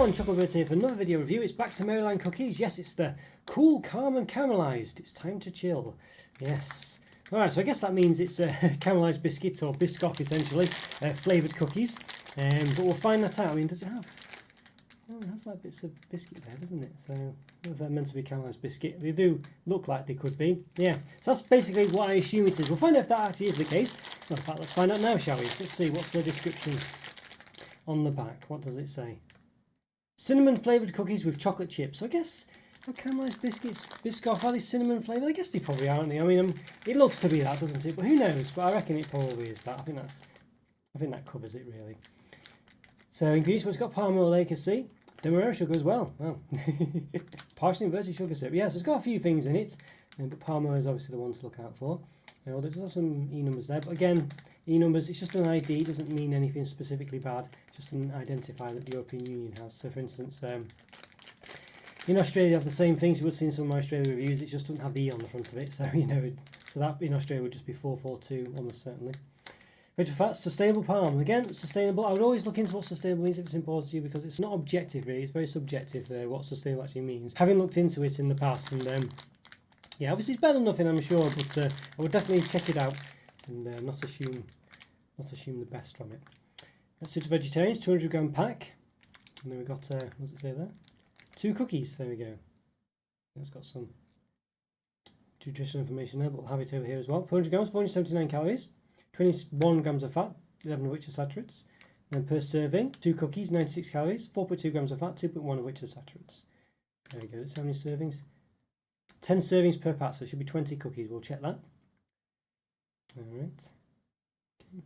everyone, Chocolo here for another video review. It's back to Maryland cookies. Yes, it's the cool, calm and caramelised. It's time to chill. Yes. Alright, so I guess that means it's caramelised biscuits or Biscoff essentially, flavoured cookies. But we'll find that out. I mean, does it have... Oh, it has like bits of biscuit there, doesn't it? So, I don't know if they're meant to be caramelised biscuit. They do look like they could be. Yeah, so that's basically what I assume it is. We'll find out if that actually is the case. Well, in fact, let's find out now, shall we? Let's see, what's the description on the back? What does it say? Cinnamon flavoured cookies with chocolate chips. So I guess caramelised biscuits, Biscoff, are they cinnamon flavoured? I guess they probably are, aren't they? I mean, it looks to be that, doesn't it? But who knows? But I reckon it probably is that. I think that covers it really. So ingredients, well, it's got palm oil, I can see. Demerara sugar as well. Wow. Partially inverted sugar syrup. Yes, it's got a few things in it, but palm oil is obviously the one to look out for. Now, it does have some E numbers there, but again, E numbers, it's just an ID, it doesn't mean anything specifically bad, it's just an identifier that the European Union has. So for instance, in Australia they have the same things you would see in some of my Australia reviews, it just doesn't have the E on the front of it, so you know, so that in Australia would just be 442 almost certainly. Vegetable fats, sustainable palm. Again, sustainable. I would always look into what sustainable means if it's important to you, because it's not objective really, it's very subjective what sustainable actually means. Having looked into it in the past, and yeah, obviously it's better than nothing, I'm sure, but I would definitely check it out and not assume the best from it. That's suited to vegetarians, 200-gram pack, and then we've got what does it say there? 2 cookies. There we go. It's got some nutritional information there, but we'll have it over here as well. 400 grams, 479 calories. 21 grams of fat, 11 of which are saturates. And then per serving, 2 cookies, 96 calories, 4.2 grams of fat, 2.1 of which are saturates. There we go. That's how many servings? 10 servings per pack, so it should be 20 cookies. We'll check that. Alright. Okay.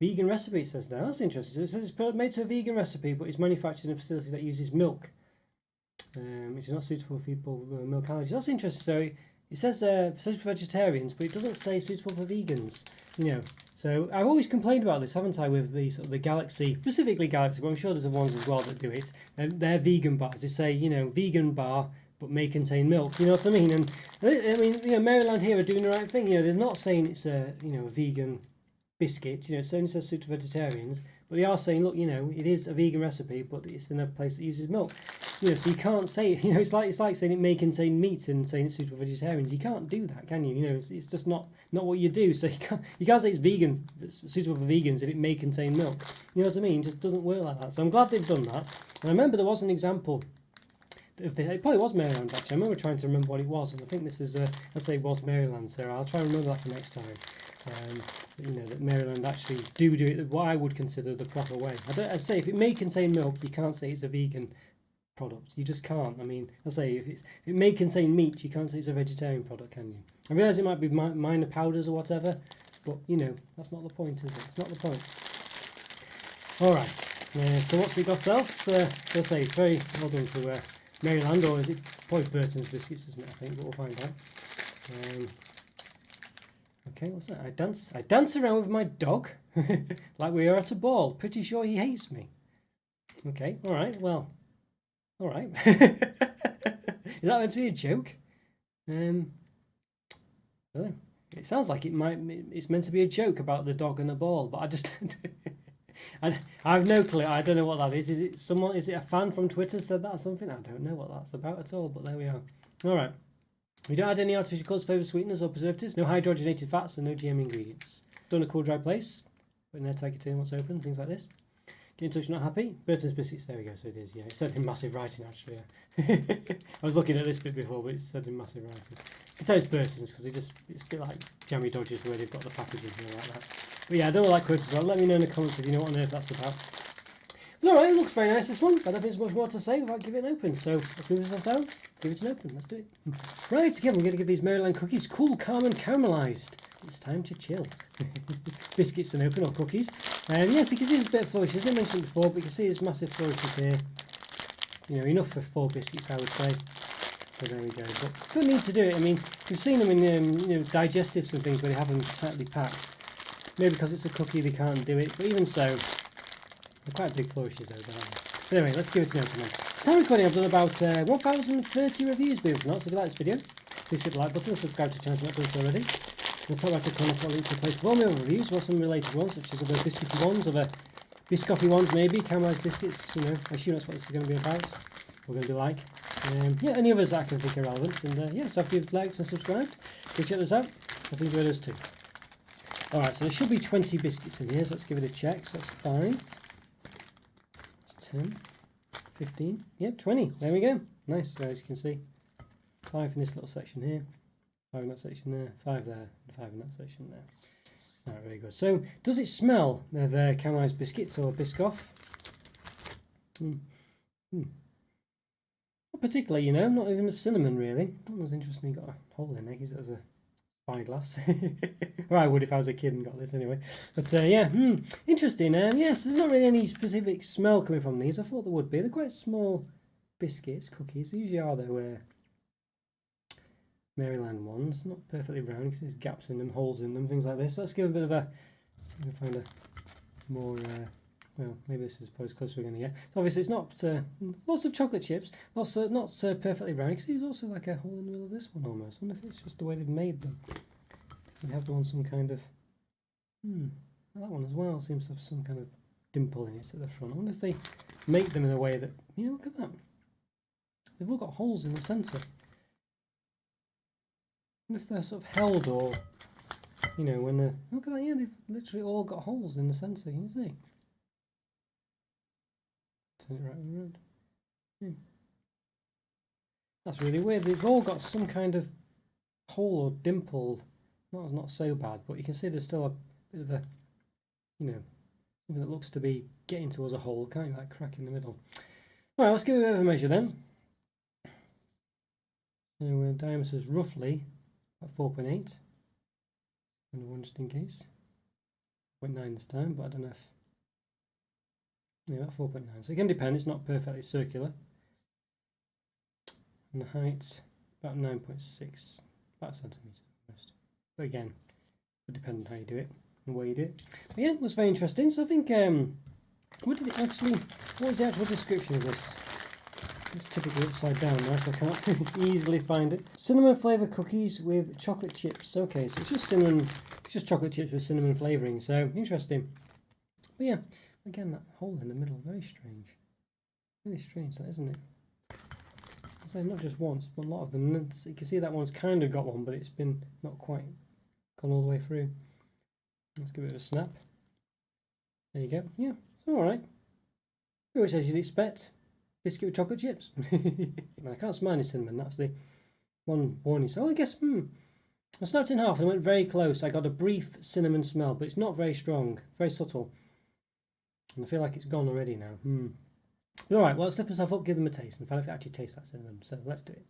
Vegan recipe, it says there. That's interesting. So it says it's made to a vegan recipe, but it's manufactured in a facility that uses milk, which is not suitable for people with milk allergies. That's interesting. So it says suitable for vegetarians, but it doesn't say suitable for vegans. You know, so I've always complained about this, haven't I, with the sort of the Galaxy, specifically Galaxy, but I'm sure there's the ones as well that do it. They're vegan bars. They say, you know, vegan bar, but may contain milk. You know what I mean? And I mean, you know, Maryland here are doing the right thing. You know, they're not saying it's a, you know, a vegan biscuit. You know, it only says suited for vegetarians, but they are saying, look, you know, it is a vegan recipe, but it's in a place that uses milk. You know, so you can't say, you know, it's like saying it may contain meat and saying it's suitable for vegetarians. You can't do that, can you? You know, it's just not what you do. So you can't say it's vegan, it's suitable for vegans if it may contain milk. You know what I mean? It just doesn't work like that. So I'm glad they've done that. And I remember there was an example. It probably was Maryland actually. I remember trying to remember what it was, and I think this is let's say it was Maryland. So I'll try and remember that for next time. You know, that Maryland actually do it what I would consider the proper way. I say if it may contain milk, you can't say it's a vegan product. You just can't. I mean, I say if it may contain meat, you can't say it's a vegetarian product, can you? I realise it might be minor powders or whatever, but you know, that's not the point, is it? It's not the point. All right. So what's it got else? Let's say it's very well done to Maryland, or is it probably Burton's Biscuits, isn't it? I think, but we'll find out. Okay, what's that? I dance around with my dog like we are at a ball. Pretty sure he hates me. Okay, all right. Well, all right. Is that meant to be a joke? I don't know. It sounds like it's meant to be a joke about the dog and a ball, but I just I have no clue. I don't know what that is. Is it a fan from Twitter said that or something? I don't know what that's about at all, but there we are. All right. We don't add any artificial colours, flavours, sweeteners or preservatives. No hydrogenated fats and no GM ingredients. Done in a cool, dry place. Put in there, take it in once open, things like this. Get in touch, not happy. Burton's Biscuits, there we go, so it is, yeah. It said in massive writing, actually, yeah. I was looking at this bit before, but it said in massive writing. You can tell it's Burton's, because it's a bit like Jammy Dodgers, the way they've got the packaging here like that. But yeah, I don't know what that quote is about. Let me know in the comments if you know what on earth that's about. But alright, it looks very nice, this one. I don't think there's much more to say without giving it an open. So let's move this down, give it an open, let's do it. Right, again, we're going to give these Maryland cookies cool, calm and caramelised. It's time to chill. Biscuits and open, or cookies. Yes, you can see there's a bit of flourishes. I didn't mention it before, but you can see there's massive flourishes here. You know, enough for 4 biscuits, I would say. So there we go. But don't need to do it. I mean, we've seen them in you know, digestives and things where they have them tightly packed. Maybe because it's a cookie they can't do it, but even so, they're quite big flourishes though, aren't they? But anyway, let's give it an open then. Time recording, I've done about 1,030 reviews, believe it or not, so if you like this video, please hit the like button and subscribe to the channel if you're not done so already. In the top right corner, I'll link to a place of all my other reviews, or some related ones, such as other biscuity ones, other Biscoffy ones maybe, caramelised biscuits, you know, I assume that's what this is going to be about, or going to be like. Yeah, any others that I can think are relevant, and yeah, so if you've liked and subscribed, go check those out. I think you enjoyed those too. Alright, so there should be 20 biscuits in here, so let's give it a check. So that's 5, that's 10, 15, yep, 20, there we go. Nice, so as you can see, 5 in this little section here, 5 in that section there, 5 there, and 5 in that section there. Alright, very good. So, does it smell of caramelised biscuits or Biscoff? Not particularly, you know, not even of cinnamon really. That was interesting, got a hole in there, because it has a spyglass. Or I would if I was a kid and got this anyway. But yeah, interesting. Yes, there's not really any specific smell coming from these. I thought there would be. They're quite small biscuits, cookies. They usually are though. Maryland ones, not perfectly round because there's gaps in them, holes in them, things like this. So let's give a bit of a, see if we can find a more, well, maybe this is probably as close as we're going to get. So obviously it's not, lots of chocolate chips, not perfectly round. You can see there's also like a hole in the middle of this one almost. I wonder if it's just the way they've made them. They have on some kind of, that one as well seems to have some kind of dimple in it at the front. I wonder if they make them in a way that, you know, look at that. They've all got holes in the centre. If they're sort of held, or you know, when they're, look at that, yeah, they've literally all got holes in the centre, can you see? Turn it right around. Yeah. That's really weird. They've all got some kind of hole or dimple. Not so bad, but you can see there's still a bit of a, you know, something that looks to be getting towards a hole, kind of like crack in the middle. All right, let's give it a bit of a measure then. So diameter is roughly at 4.8, and one just in case. 0.9 this time, but I don't know if, yeah, about 4.9. So it can depend, it's not perfectly circular. And the height, about 9.6, about a centimetre almost. But again, it would depend on how you do it and where you do it. But yeah, it was very interesting. So I think, what was the actual description of this? It's typically upside down now, so I can't easily find it. Cinnamon flavoured cookies with chocolate chips. Okay, so it's just cinnamon, it's just chocolate chips with cinnamon flavouring. So interesting. But yeah, again, that hole in the middle, very strange. Really strange, that, isn't it? I say not just once, but a lot of them. And you can see that one's kind of got one, but it's been not quite gone all the way through. Let's give it a snap. There you go. Yeah, it's all right. Which, as you'd expect, biscuit with chocolate chips. I can't smell any cinnamon, that's the one warning. So I guess, I snapped it in half and went very close. I got a brief cinnamon smell, but it's not very strong, very subtle. And I feel like it's gone already now. But alright, well, let's lift myself up, give them a taste, and find out if it actually tastes that cinnamon. So let's do it.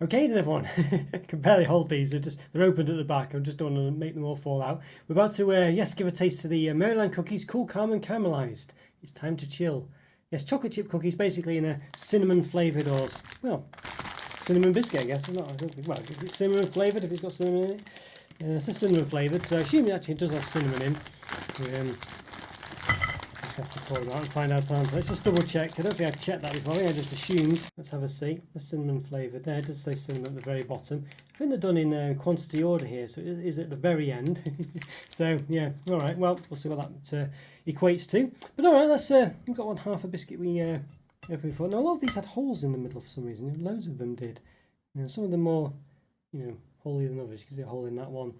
Okay then, everyone. I can barely hold these, they're opened at the back. I just don't want to make them all fall out. We're about to, yes, give a taste to the Maryland cookies, Cool, Calm and Caramelised. It's time to chill. Yes, chocolate chip cookies, basically in a cinnamon flavoured, or, well, cinnamon biscuit, I guess. I don't think, well, is it cinnamon flavoured if it's got cinnamon in it? It's cinnamon flavoured, so I assume it actually does have cinnamon in. Just have to pour it out and find out answer. Let's just double check. I don't think I've checked that before. I think I just assumed. Let's have a see. The cinnamon flavoured. There, it does say cinnamon at the very bottom. I think they're done in quantity order here, so it is at the very end. So, yeah, all right. Well, we'll see what that equates to. But all right, let's. We've got one half a biscuit we opened before. Now, a lot of these had holes in the middle for some reason. Loads of them did. You know, some of them more, you know, holier than others. You can see a hole in that one,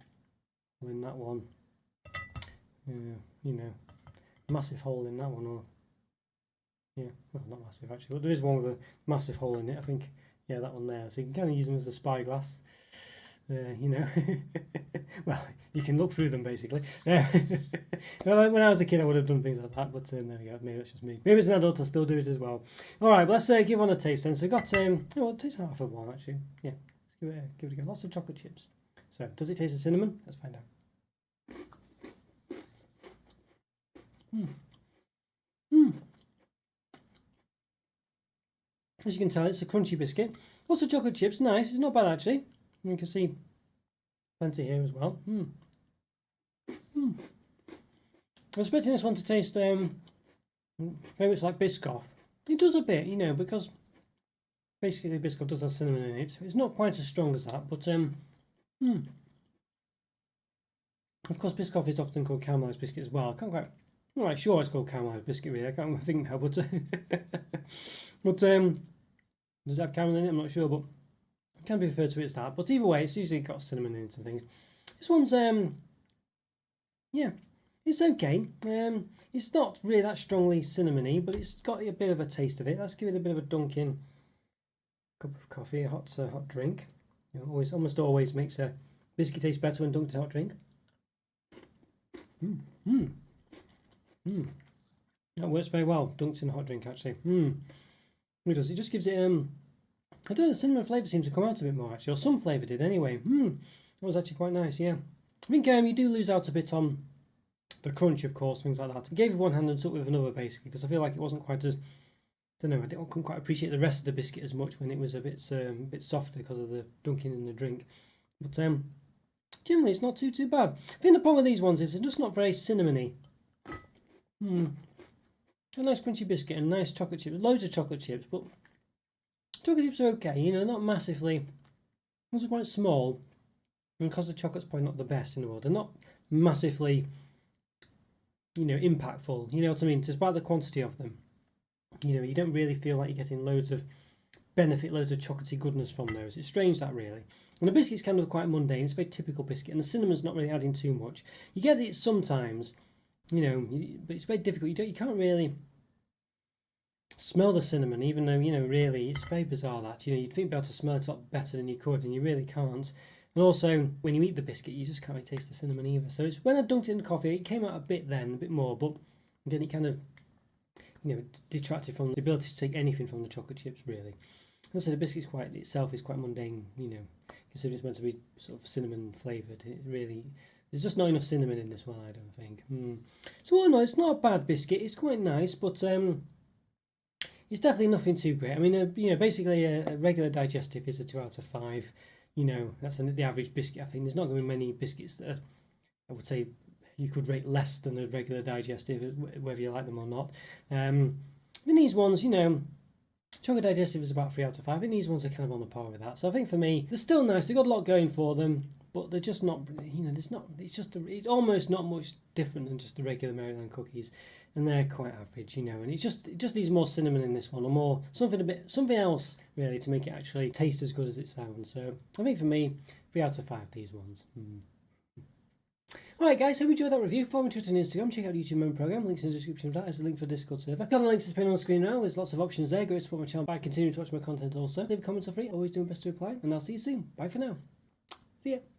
hole in that one. You know, massive hole in that one, or yeah, well, not massive actually, but there is one with a massive hole in it. I think, yeah, that one there. So you can kind of use them as a spyglass. You know, well, you can look through them basically. Well, when I was a kid, I would have done things like that, but there we go. Maybe that's just me. Maybe as an adult, I still do it as well. All right, well, let's give one a taste then. So we've got, well, it tastes half of one actually. Yeah, let's give it a go. Lots of chocolate chips. So, does it taste of cinnamon? Let's find out. As you can tell, it's a crunchy biscuit. Lots of chocolate chips, nice. It's not bad actually. You can see plenty here as well. I'm expecting this one to taste very much like Biscoff. It does a bit, you know, because basically Biscoff does have cinnamon in it. It's not quite as strong as that, but of course Biscoff is often called caramelised biscuit as well. I can't quite Alright, sure it's called Caramelised Biscuit really, I can't think now, but but does it have caramel in it? I'm not sure, but it can be referred to it as that. But either way, it's usually got cinnamon in it and things. This one's yeah, it's okay. It's not really that strongly cinnamony, but it's got a bit of a taste of it. Let's give it a bit of a dunk in. Cup of coffee, a hot drink. You know, almost always makes a biscuit taste better when dunked in a hot drink. That works very well, dunked in a hot drink actually. It does. It just gives it I don't know, the cinnamon flavour seems to come out a bit more actually, or some flavour did anyway. That was actually quite nice, yeah. I think you do lose out a bit on the crunch, of course, things like that. I gave it one hand and took with another basically because I feel like it wasn't quite as, I don't know, I couldn't quite appreciate the rest of the biscuit as much when it was a bit softer because of the dunking in the drink. But generally, it's not too bad. I think the problem with these ones is they're just not very cinnamony. A nice crunchy biscuit and nice chocolate chips, loads of chocolate chips, but chocolate chips are okay, you know, not massively. Ones are quite small, and because the chocolate's probably not the best in the world, they're not massively, you know, impactful. You know what I mean? Despite the quantity of them, you know, you don't really feel like you're getting loads of benefit, loads of chocolatey goodness from those. It's strange that really. And the biscuit's kind of quite mundane. It's a very typical biscuit, and the cinnamon's not really adding too much. You get it sometimes, you know, but it's very difficult. You can't really smell the cinnamon, even though, you know, really it's very bizarre that, you know, you'd think you'd be able to smell it a lot better than you could, and you really can't. And also when you eat the biscuit, you just can't really taste the cinnamon either. So it's when I dunked it in the coffee, it came out a bit then, a bit more, but then it kind of, you know, detracted from the ability to take anything from the chocolate chips really. And so the biscuit itself is quite mundane, you know, considering it's meant to be sort of cinnamon flavoured. It really, there's just not enough cinnamon in this one, I don't think. So no, it's not a bad biscuit. It's quite nice, but it's definitely nothing too great. I mean, you know, basically a regular digestive is a 2 out of 5. You know, that's the average biscuit. I think there's not going to be many biscuits that are, I would say, you could rate less than a regular digestive, whether you like them or not. In these ones, you know, chocolate digestive is about 3 out of 5. And these ones are kind of on the par with that. So I think for me, they're still nice. They've got a lot going for them, but they're just not, you know, it's almost not much different than just the regular Maryland cookies. And they're quite average, you know, and it just needs more cinnamon in this one, or more something else really to make it actually taste as good as it sounds. So I think for me, 3 out of 5 these ones. Alright guys, hope you enjoyed that review. Follow me on Twitter and Instagram, check out the YouTube member program, links in the description of that. There's a link for the Discord server. Got the links to pin on the screen now, there's lots of options there. Go to support my channel by continuing to watch my content also. Leave comments for free, always doing best to reply, and I'll see you soon. Bye for now. See ya.